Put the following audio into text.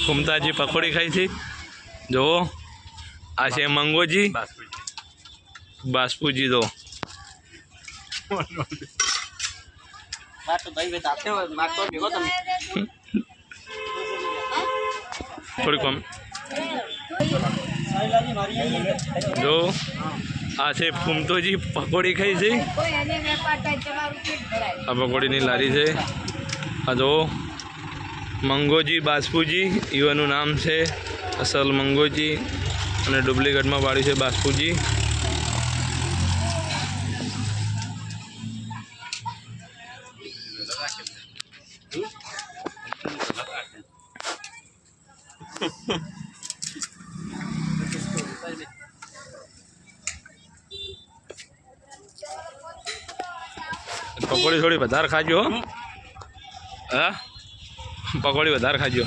ફૂમતાજી પકોડી ખાઈ છે જુઓ આ છે મંગોજી બાસ્પુજી તો થોડી કમ જો આ છે ફૂમતોજી પકોડી ખાઈ છે આ પકોડીની લારી છે આ જો મંગોજી બાસ્પુજી યુવાનું નામ છે અસલ મંગોજી અને ડુપ્લિકેટમાં પાડ્યું છે બાસ્પુજી પકોડી થોડી વધારે ખાજો હા પકોડી વધારે ખાજો